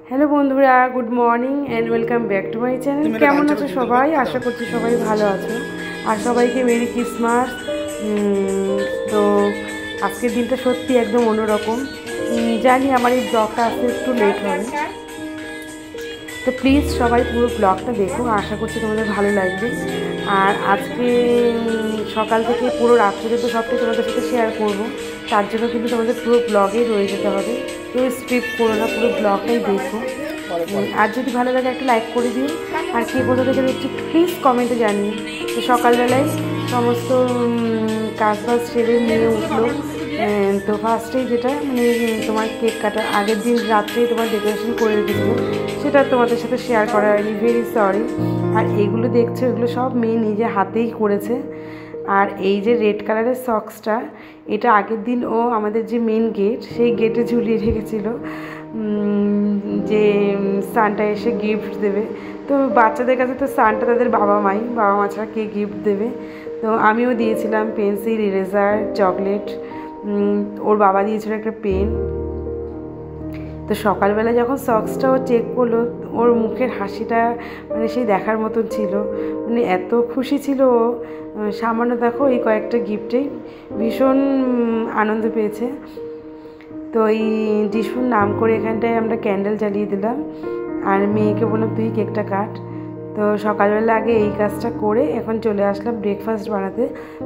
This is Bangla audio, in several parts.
হ্যালো বন্ধুরা, good morning and welcome back to my channel. কেমন আছো সবাই? আশা করছি সবাই ভালো আছো আর সবাইকে মেরি ক্রিসমাস। তো আজকের দিনটা সত্যি একদম অন্যরকম। জানি আমার এই ব্লগটা আসতে একটু লেট হবে, তো প্লিজ সবাই পুরো ব্লগটা দেখো, আশা করছি তোমাদের ভালো লাগবে। আর আজকে সকাল থেকে পুরো রাত পর্যন্ত সবটাই তোমাদের সাথে শেয়ার করব, তার জন্য কিন্তু তোমাদের পুরো ব্লগেই রয়ে যেতে হবে। কেউ স্কিপ করো না, পুরো ব্লগটাই দেখো। আর যদি ভালো লাগে একটা লাইক করে দিও, আর কে কোথা থেকে দেখছি প্লিজ কমেন্টে জানিও। তো সকালবেলায় সমস্ত কাজবাজ সেরে নিয়ে উঠলো। তো ফার্স্টেই যেটা মানে তোমার কেক কাটা আগের দিন রাত্রেই তোমার ডেকোরেশন করে রেখেছিল, সেটা তোমাদের সাথে শেয়ার করা হয়নি, ভেরি সরি। আর এগুলো দেখছো, এগুলো সব মেয়ে নিজে হাতেই করেছে। আর এই যে রেড কালারের সক্সটা, এটা আগের দিন ও আমাদের যে মেন গেট, সেই গেটে ঝুলিয়ে রেখেছিল যে সানটা এসে গিফট দেবে। তো বাচ্চাদের কাছে তো সানটা তাদের বাবা মা ছাড়া কে গিফট দেবে। তো আমিও দিয়েছিলাম পেন্সিল, ইরেজার, চকলেট। ওর বাবা দিয়েছিল একটা পেন। তো সকালবেলা যখন সক্সটা ও চেক করলো, ওর মুখের হাসিটা মানে সেই দেখার মতন ছিল, মানে এত খুশি ছিল ও। সামান্য দেখো এই কয়েকটা গিফটেই ভীষণ আনন্দ পেয়েছে। তো এই যিশুর নাম করে এখানটায় আমরা ক্যান্ডেল জ্বালিয়ে দিলাম, আর মেয়েকে বললাম তুই কেকটা কাট। তো সকালবেলা আগে এই কাজটা করে এখন চলে আসলাম ব্রেকফাস্ট বানাতে।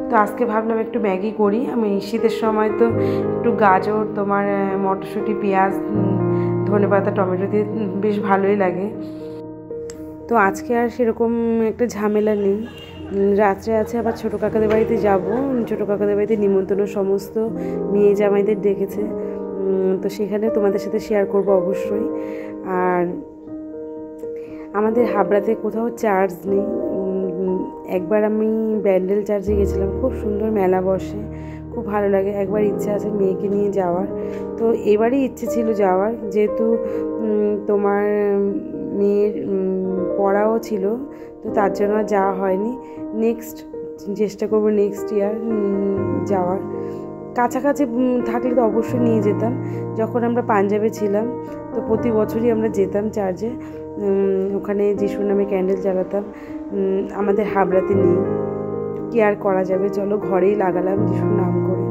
তো আজকে ভাবলাম একটু ম্যাগি করি। আমি শীতের সময় তো একটু গাজর, তোমার মটরশুঁটি, পেঁয়াজ, ধনেপাতা, টমেটো দিয়ে বেশ ভালোই লাগে। তো আজকে আর সেরকম একটা ঝামেলা নেই। রাত্রে আছে আবার ছোটো কাকাদের বাড়িতে যাব। ছোটো কাকাদের বাড়িতে নিমন্ত্রণ, সমস্ত মেয়ে জামাইদের ডেকেছে। তো সেখানে তোমাদের সাথে শেয়ার করব অবশ্যই। আর আমাদের হাবড়াতে কোথাও চার্জ নেই। একবার আমি ব্যান্ডেল চার্জে গেছিলাম, খুব সুন্দর মেলা বসে, খুব ভালো লাগে। একবার ইচ্ছে আছে মেয়েকে নিয়ে যাওয়ার। তো এবারই ইচ্ছে ছিল যাওয়ার, যেহেতু তোমার মেয়ের পড়াও ছিল, তো তার জন্য যাওয়া হয়নি। নেক্সট চেষ্টা করবো নেক্সট ইয়ার যাওয়ার। কাছাকাছি থাকলে তো অবশ্যই নিয়ে যেতাম। যখন আমরা পাঞ্জাবে ছিলাম তো প্রতি বছরই আমরা যেতাম চার্জে, ওখানে যিশুর নামে ক্যান্ডেল জ্বালাতাম। আমাদের হাবড়াতে নেই, কি আর করা যাবে, চলো ঘরেই লাগালাম যিশুর নাম করে।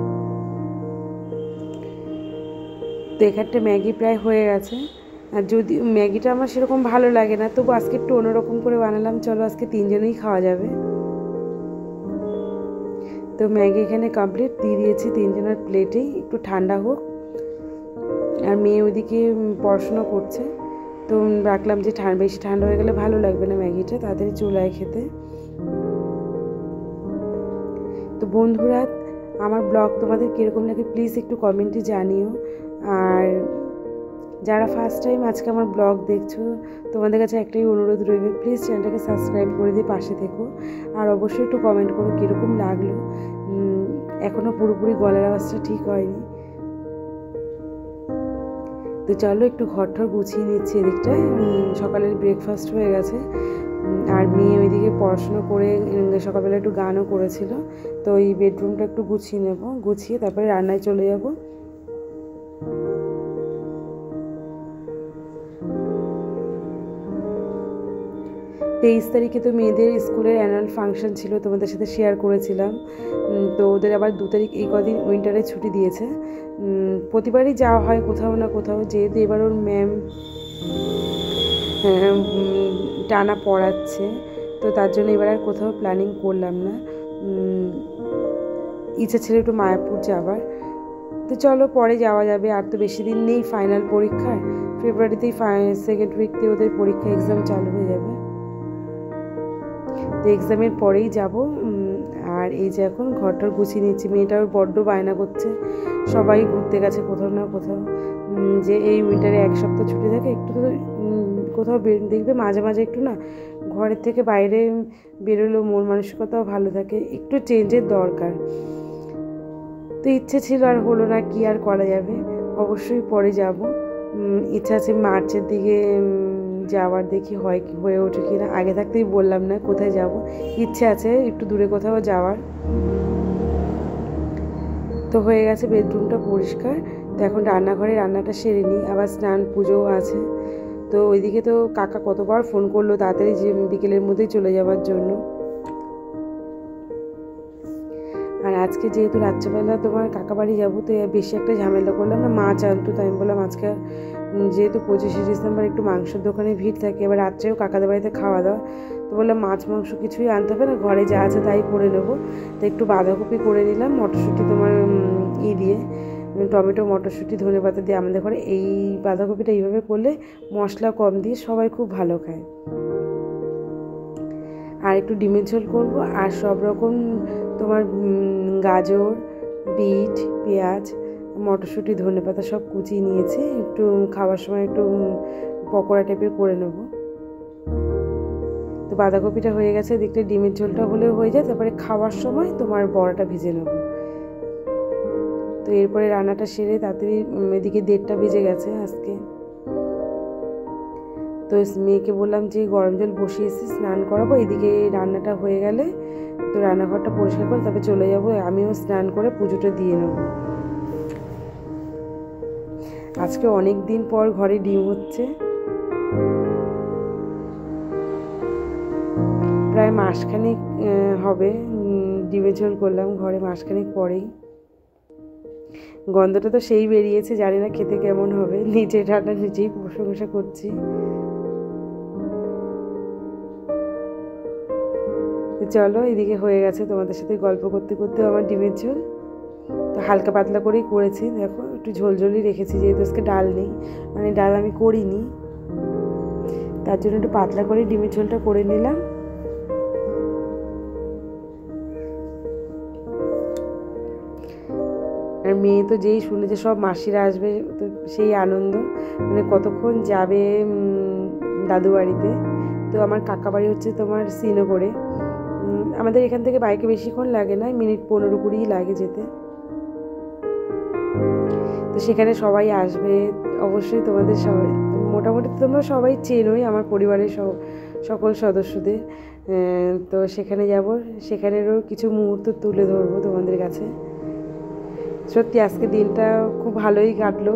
তো এখানটা ম্যাগি প্রায় হয়ে গেছে। আর যদি ম্যাগিটা আমার সেরকম ভালো লাগে না, তবু আজকে একটু অন্যরকম করে বানালাম, চলো আজকে 3 জনেই খাওয়া যাবে। তো ম্যাগি এখানে কমপ্লিট দিয়ে দিয়েছি 3 জনের প্লেটেই, একটু ঠান্ডা হোক। আর মেয়ে ওইদিকে পড়াশুনো করছে, তো রাখলাম যে বেশি ঠান্ডা হয়ে গেলে ভালো লাগবে না ম্যাগিটা, তাড়াতাড়ি চুলায় খেতে। তো বন্ধুরা, আমার ব্লগ তোমাদের কীরকম লাগে প্লিজ একটু কমেন্টে জানিও। আর যারা ফার্স্ট টাইম আজকে আমার ব্লগ দেখছো, তোমাদের কাছে একটাই অনুরোধ রইবে, প্লিজ চ্যানেলটাকে সাবস্ক্রাইব করে দিয়ে পাশে থেকো। আর অবশ্যই একটু কমেন্ট করো কীরকম লাগলো। এখনও পুরোপুরি গলার আওয়াজটা ঠিক হয়নি। তো চলো একটু ঘরঠর গুছিয়ে নিচ্ছি এদিকটায়। সকালের ব্রেকফাস্ট হয়ে গেছে, আর মেয়ে ওইদিকে পড়াশুনো করে সকালবেলা একটু গানও করেছিল। তো এই বেডরুমটা একটু গুছিয়ে নেব, গুছিয়ে তারপরে রান্নায় চলে যাব। 23 তারিখে তো মেয়েদের স্কুলের অ্যানুয়াল ফাংশন ছিল, তোমাদের সাথে শেয়ার করেছিলাম। তো ওদের আবার 2 তারিখ এই কদিন উইন্টারে ছুটি দিয়েছে। প্রতিবারই যাওয়া হয় কোথাও না কোথাও, যেহেতু এবার ওর ম্যাম টানা পড়াচ্ছে, তো তার জন্য এবার আর কোথাও প্ল্যানিং করলাম না। ইচ্ছা ছিল একটু মায়াপুর যাবার। তো চলো পরে যাওয়া যাবে, আর তো বেশি দিন নেই ফাইনাল পরীক্ষার। ফেব্রুয়ারিতেই সেকেন্ড উইকতে ওদের পরীক্ষা, এক্সাম চালু হয়ে যাবে। তো এক্সামের পরেই যাব। আর এই যে এখন ঘরটার গুছিয়ে নিচ্ছি। মেয়েটাও বড্ড বায়না করছে, সবাই ঘুরতে গেছে কোথাও না কোথাও, যে এই উইন্টারে 1 সপ্তাহ ছুটি থাকে, একটু তো কোথাও দেখবে মাঝে মাঝে একটু না ঘরের থেকে বাইরে বেরোলেও মন মানসিকতাও ভালো থাকে, একটু চেঞ্জের দরকার। তো ইচ্ছে ছিল, আর হলো না, কি আর করা যাবে। অবশ্যই পরে যাব। ইচ্ছা আছে মার্চের দিকে যাওয়ার, দেখি হয়ে ওঠে কি না। আগে থাকতেই বললাম না কোথায় যাব, ইচ্ছে আছে একটু দূরে কোথাও যাওয়ার। তো হয়ে গেছে বেডরুমটা পরিষ্কার। তো এখন রান্নাঘরে রান্নাটা সেরে নিই, আবার স্নান পুজোও আছে। তো ওইদিকে তো কাকা কতবার ফোন করলো তাড়াতাড়ি যে বিকেলের মধ্যেই চলে যাওয়ার জন্য। আর আজকে যেহেতু রাত্রেবেলা তোমার কাকা বাড়ি যাবো, তো বেশি একটা ঝামেলা করলাম না। মাছ আনতো, তাই আমি বললাম আজকে যেহেতু 25শে ডিসেম্বর একটু মাংসের দোকানে ভিড় থাকে, এবার রাত্রেও কাকাদের বাড়িতে খাওয়া দাওয়া, তো বললাম মাছ মাংস কিছুই আনতে হবে না, ঘরে যা আছে তাই করে নেবো। তো একটু বাঁধাকপি করে নিলাম, মটরশুঁটি তোমার দিয়ে, টমেটো মটরশুঁটি ধনেপাতা দিয়ে। আমাদের ঘরে এই বাঁধাকপিটা এইভাবে করলে মশলা কম দিয়ে সবাই খুব ভালো খায়। আর একটু ডিমের ঝোল করবো, আর সব রকম তোমার গাজর, বিট, পেঁয়াজ, মটরশুঁটি, ধনেপাতা সব কুচিয়ে নিয়েছি, একটু খাওয়ার সময় একটু পকোড়া টাইপের করে নেব। তো বাঁধাকপিটা হয়ে গেছে, দেখতে ডিমের ঝোলটা হলেও হয়ে যায়, তারপরে খাওয়ার সময় তোমার বড়াটা ভেজে নেব। তো এরপরে রান্নাটা সেরে তাড়াতাড়ি, এদিকে 1:30টা বেজে গেছে আজকে। তো মেয়েকে বললাম যে গরম জল বসিয়েছি, স্নান করাবো, এদিকে রান্নাটা হয়ে গেলে তো রান্নাঘরটা পরিষ্কার করে তারপরে চলে যাবো, আমিও স্নান করে পুজোটা দিয়ে নেব। আজকে অনেক দিন পর ঘরে ডিম হচ্ছে, প্রায় মাসখানেক হবে ডিমের ঝোল করলাম ঘরে, মাসখানেক পরেই। গন্ধটা তো সেই বেরিয়েছে, জানি না খেতে কেমন হবে, নিজের রান্না নিজেই প্রশংসা করছি। চলো, এদিকে হয়ে গেছে, তোমাদের সাথে গল্প করতে করতে আমার ডিমের ঝোল তো হালকা পাতলা করেই করেছি। দেখো একটু ঝোলঝোলই রেখেছি, যেহেতু আজকে ডাল নেই, মানে ডাল আমি করিনি, তার জন্য একটু পাতলা করে ডিমের ঝোলটা করে নিলাম। আর মেয়ে তো যেই শুনেছে সব মাসিরা আসবে, তো সেই আনন্দ, মানে কতক্ষণ যাবে দাদু বাড়িতে। তো আমার কাকা বাড়ি হচ্ছে তোমার শ্রীনগরে, আমাদের এখান থেকে বাইকে বেশিক্ষণ লাগে না, মিনিট 15-20 লাগে যেতে। তো সেখানে সবাই আসবে অবশ্যই, তোমাদের সবাই মোটামুটি তোমরা সবাই চেনোই আমার পরিবারের সকল সদস্যদের। তো সেখানে যাব, সেখানেরও কিছু মুহূর্ত তুলে ধরবো তোমাদের কাছে। সত্যি আজকে দিনটা খুব ভালোই কাটলো।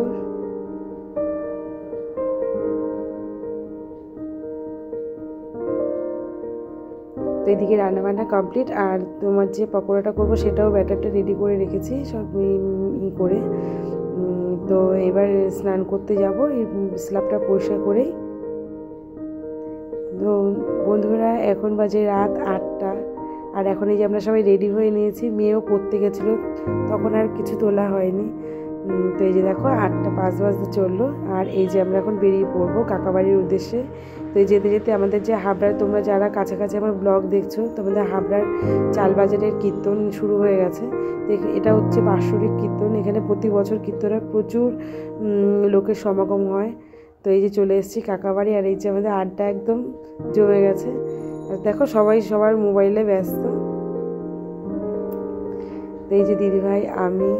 তো এদিকে রান্নাবান্না কমপ্লিট, আর তোমার যে পকোড়াটা করবো সেটাও ব্যাটারটা রেডি করে রেখেছি সব করে। তো এবার স্নান করতে যাব, এই স্ল্যাবটা পরিষ্কার করেই। তো বন্ধুরা এখন বাজে রাত 8টা, আর এখন এই যে আমরা সবাই রেডি হয়ে নিয়েছি, মেয়েও পড়তে গেছিলো, তখন আর কিছু তোলা হয়নি। তো এই যে দেখো 8:05 বাজতে চললো, আর এই যে আমরা এখন বেরিয়ে পড়বো কাকাবাড়ির উদ্দেশ্যে। তো এই যেতে যেতে আমাদের যে হাবড়ার, তোমরা যারা কাছাকাছি আমার ব্লগ দেখছো, তোমাদের হাবড়ার চালবাজারের কীর্তন শুরু হয়ে গেছে। তো এটা হচ্ছে বাৎসরিক কীর্তন, এখানে প্রতি বছর কীর্তন হয়, প্রচুর লোকের সমাগম হয়। তো এই যে চলে এসেছি কাকাবাড়ি, আর এই যে আমাদের আড্ডা একদম জমে গেছে। আর দেখো সবাই সবার মোবাইলে ব্যস্ত। তো এই যে দিদিভাই, আমি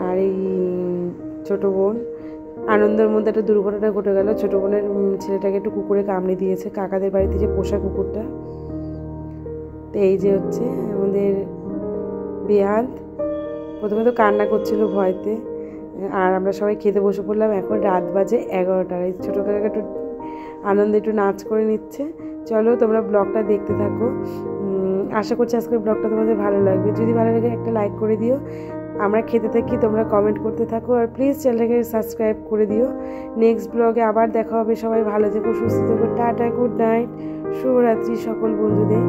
আর এই ছোটো বোন, আনন্দের মধ্যে একটা দুর্ঘটনা ঘটে গেল। ছোটো বোনের ছেলেটাকে একটু কুকুরে কামড়ে দিয়েছে, কাকাদের বাড়িতে যে পোষা কুকুরটা। তো এই যে হচ্ছে আমাদের বেহান্ত, প্রথমে তো কান্না করছিল ভয়তে, আর আমরা সবাই খেতে বসে পড়লাম। এখন রাত বাজে 11টা, এই ছোটো কাকা একটু আনন্দে একটু নাচ করে নিচ্ছে। চলো তোমরা ব্লগটা দেখতে থাকো, আশা করছি আজকের ব্লগটা তোমাদের ভালো লাগবে। যদি ভালো লাগে একটা লাইক করে দিও, আমরা খেতে থাকি, তোমরা কমেন্ট করতে থাকো, আর প্লিজ চ্যানেলটাকে সাবস্ক্রাইব করে দিও। নেক্সট ব্লগে আবার দেখা হবে, সবাই ভালো থেকো, সুস্থ থেকো, টাটা, গুড নাইট, শুভরাত্রি সকল বন্ধুদের।